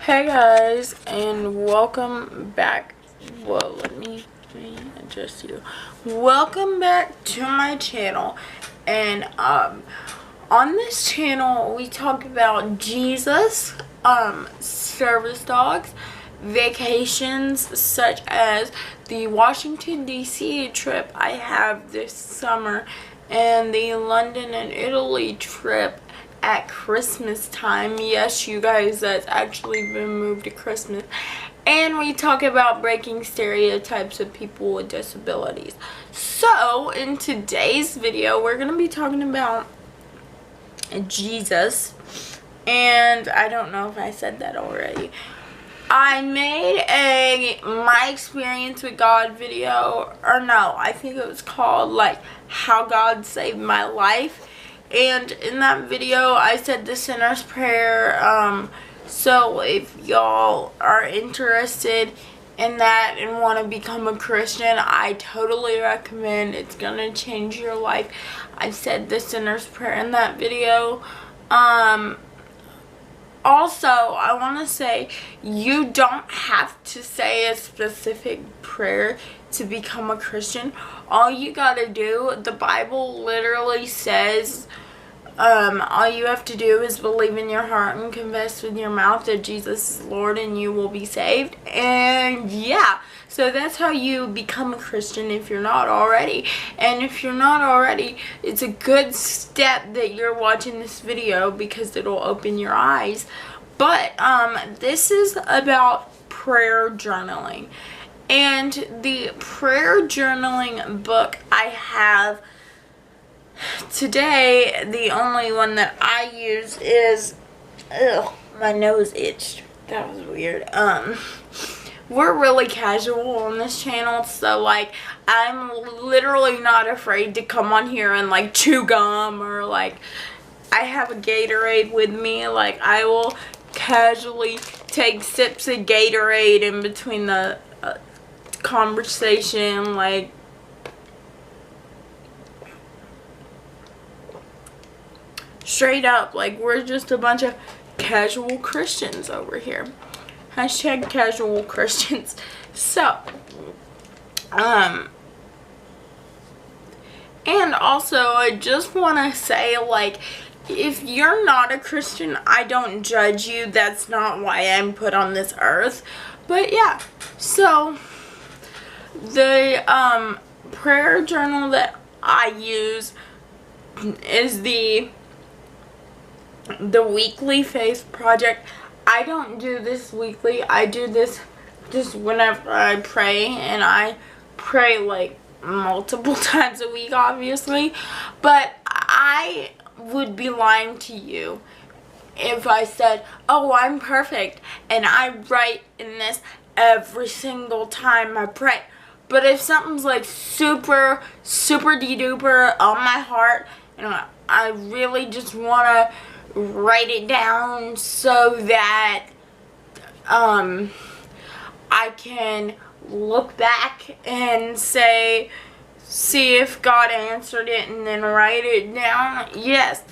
Hey guys, and welcome back. Whoa, let me adjust you. Welcome back to my channel. And on this channel we talk about Jesus, service dogs, vacations such as the Washington DC trip I have this summer, and the London and Italy trip at Christmas time. Yes, you guys, that's actually been moved to Christmas. And we talk about breaking stereotypes of people with disabilities. So in today's video we're going to be talking about Jesus, and I don't know if I said that already. I made a my experience with God video, or no, I think it was called like how God saved my life. And in that video I said the sinner's prayer. So if y'all are interested in that and want to become a Christian, I totally recommend. It's gonna change your life. I said the sinner's prayer in that video. Also, I want to say you don't have to say a specific prayer to become a Christian. All you gotta do, the Bible literally says, all you have to do is believe in your heart and confess with your mouth that Jesus is Lord and you will be saved. And yeah, so that's how you become a Christian if you're not already. And if you're not already, it's a good step that you're watching this video because it'll open your eyes. But this is about prayer journaling. And the prayer journaling book I have today, the only one that I use is, my nose itched. That was weird. We're really casual on this channel, so like I'm literally not afraid to come on here and like chew gum, or like I have a Gatorade with me. Like I will casually take sips of Gatorade in between the conversation, like straight up, like we're just a bunch of casual Christians over here. Hashtag casual Christians. So, and also I just want to say, like, if you're not a Christian, I don't judge you. That's not why I'm put on this earth. But yeah, so the prayer journal that I use is the weekly faith project. I don't do this weekly. I do this just whenever I pray, and I pray like multiple times a week, obviously. But I would be lying to you if I said, oh, I'm perfect and I write in this every single time I pray. But if something's like super de duper on my heart, and I really just want to write it down so that I can look back and see if God answered it and then write it down. Yes,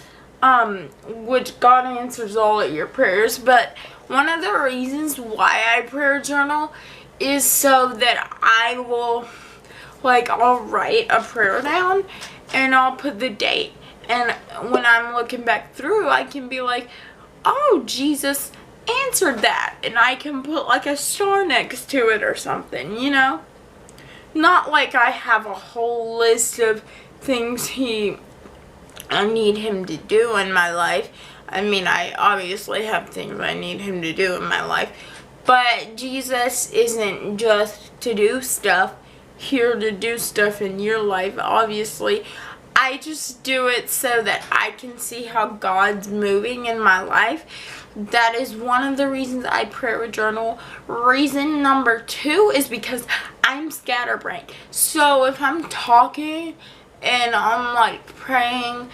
which God answers all of your prayers. But one of the reasons why I prayer journal is so that I will, like, I'll write a prayer down and I'll put the date. And when I'm looking back through, I can be like, oh, Jesus answered that. And I can put like a star next to it or something, you know? Not like I have a whole list of things I need him to do in my life. I mean, I obviously have things I need him to do in my life. But Jesus isn't just to do stuff, here to do stuff in your life, obviously. I just do it so that I can see how God's moving in my life. That is one of the reasons I prayer journal. Reason number 2 is because I'm scatterbrained. So if I'm talking and I'm like praying,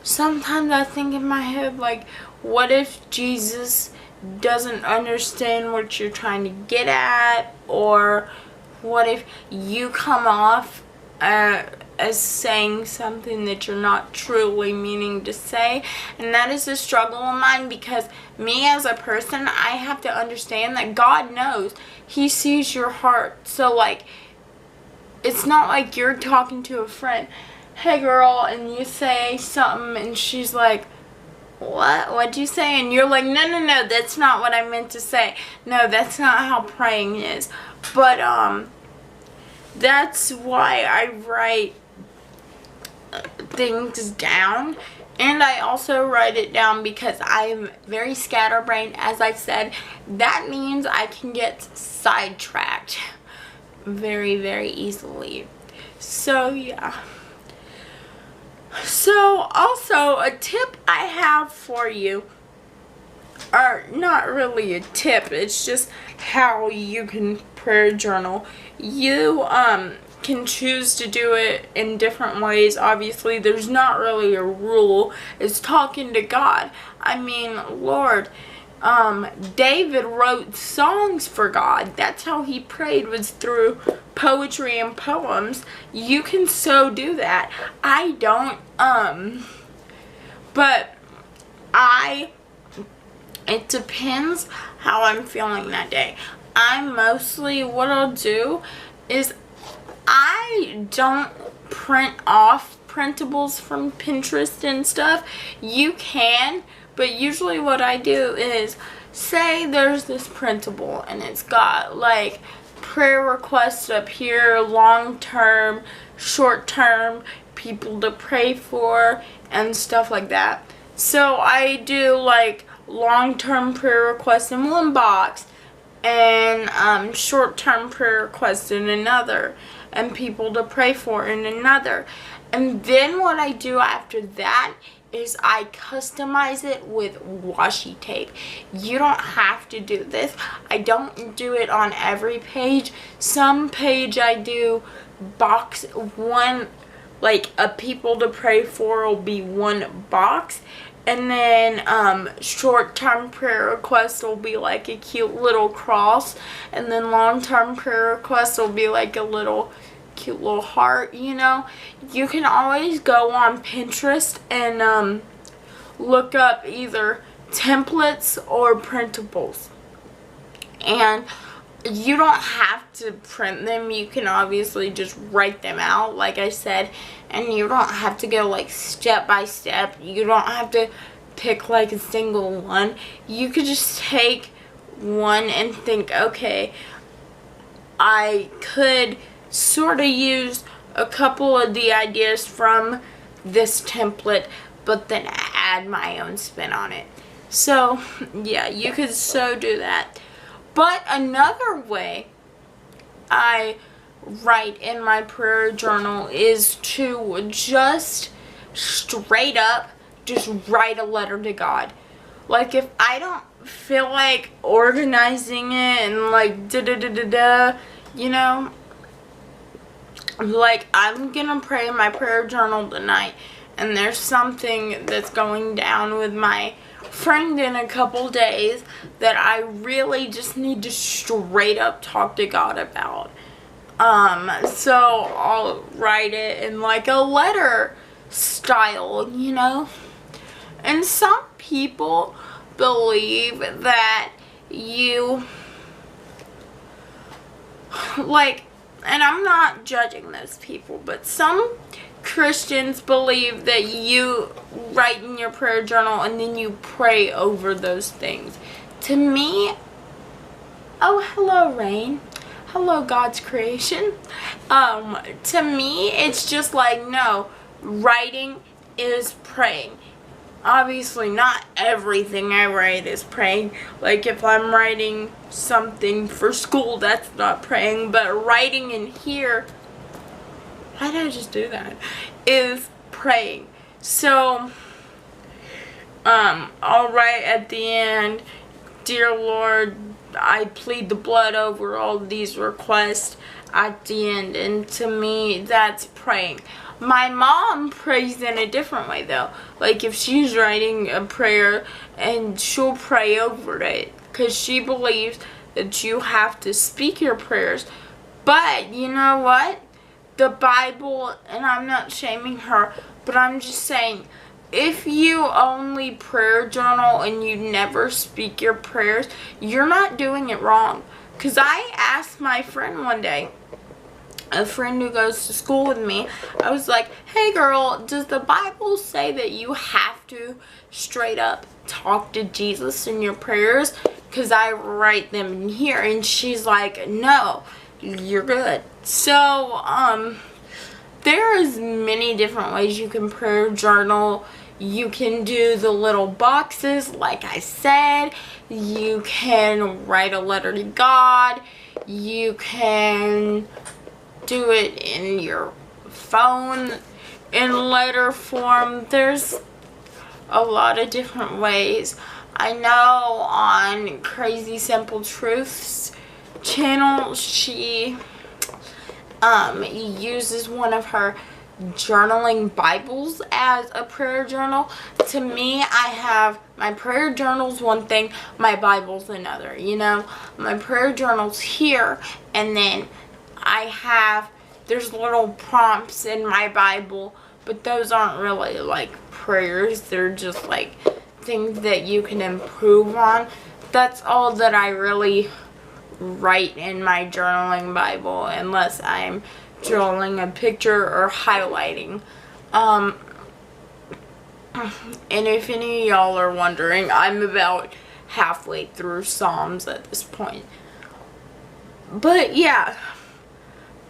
sometimes I think in my head, like, what if Jesus doesn't understand what you're trying to get at? Or what if you come off as saying something that you're not truly meaning to say. And that is a struggle of mine, because me as a person, I have to understand that God knows. He sees your heart. So like, it's not like you're talking to a friend, hey girl, and you say something and she's like, what'd you say? And you're like, no, that's not what I meant to say. No, that's not how praying is. But that's why I write things down. And I also write it down because I'm very scatterbrained, as I said. That means I can get sidetracked very, very easily. So yeah. So also, a tip I have for you, or not really a tip, it's just how you can prayer journal. You can choose to do it in different ways. Obviously, there's not really a rule. It's talking to God. I mean, Lord, David wrote songs for God. That's how he prayed, was through poetry and poems. You can so do that. I don't, but it depends how I'm feeling that day. What I'll do is I don't print off printables from Pinterest and stuff. You can, but usually what I do is, say there's this printable and it's got like prayer requests up here, long term, short term, people to pray for, and stuff like that. So I do like long term prayer requests in one box, and short term prayer requests in another, and people to pray for in another. And then what I do after that is I customize it with washi tape. You don't have to do this. I don't do it on every page. Some page I do box one, like a people to pray for will be one box. And then short-term prayer requests will be like a cute little cross. And then long-term prayer requests will be like a little cute little heart, you know. You can always go on Pinterest and look up either templates or printables. And you don't have to print them. You can obviously just write them out, like I said, and you don't have to go like step by step. You don't have to pick like a single one. You could just take one and think, okay, I could sort of use a couple of the ideas from this template, but then add my own spin on it. So yeah, you could so do that. But another way I write in my prayer journal is to just straight up just write a letter to God. Like if I don't feel like organizing it and like you know, like I'm gonna pray in my prayer journal tonight, and there's something that's going down with my friend in a couple days that I really just need to straight up talk to God about. So I'll write it in like a letter style, you know. And some people believe that you like, and I'm not judging those people, but some Christians believe that you write in your prayer journal and then you pray over those things. To me, oh, hello, Rain. Hello, God's creation. To me, it's just like, no, writing is praying. Obviously, not everything I write is praying. Like, if I'm writing something for school, that's not praying. But writing in here, why did I just do that? Is praying. So, I'll write at the end, Dear Lord, I plead the blood over all these requests at the end. And to me, that's praying. My mom prays in a different way though. Like if she's writing a prayer, and she'll pray over it, because she believes that you have to speak your prayers. But you know what? the Bible, and I'm not shaming her, but I'm just saying, if you only prayer journal and you never speak your prayers, you're not doing it wrong. Because I asked my friend one day, a friend who goes to school with me, I was like, hey girl, does the Bible say that you have to straight up talk to Jesus in your prayers? Because I write them in here. And she's like, no, you're good. So, there is many different ways you can prayer journal. You can do the little boxes, like I said. You can write a letter to God. You can do it in your phone in letter form. There's a lot of different ways. I know on Crazy Simple Truths channel, she uses one of her journaling Bibles as a prayer journal. To me, I have my prayer journal's one thing, my Bible's another. You know, my prayer journal's here, and then there's little prompts in my Bible, but those aren't really like prayers. They're just like things that you can improve on. That's all that I really write in my journaling Bible, unless I'm drawing a picture or highlighting. And if any of y'all are wondering, I'm about halfway through Psalms at this point. But yeah,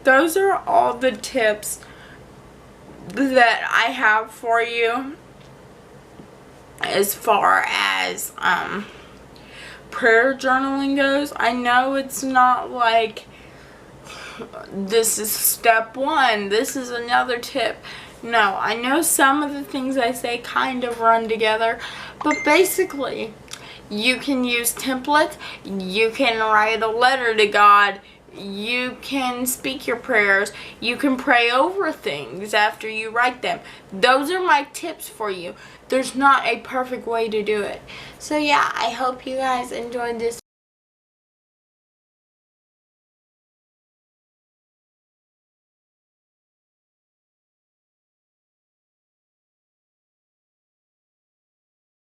those are all the tips that I have for you as far as prayer journaling goes. I know it's not like this is step one, this is another tip. No, I know some of the things I say kind of run together, but basically you can use templates, you can write a letter to God, you can speak your prayers, you can pray over things after you write them. Those are my tips for you. There's not a perfect way to do it. So yeah, I hope you guys enjoyed this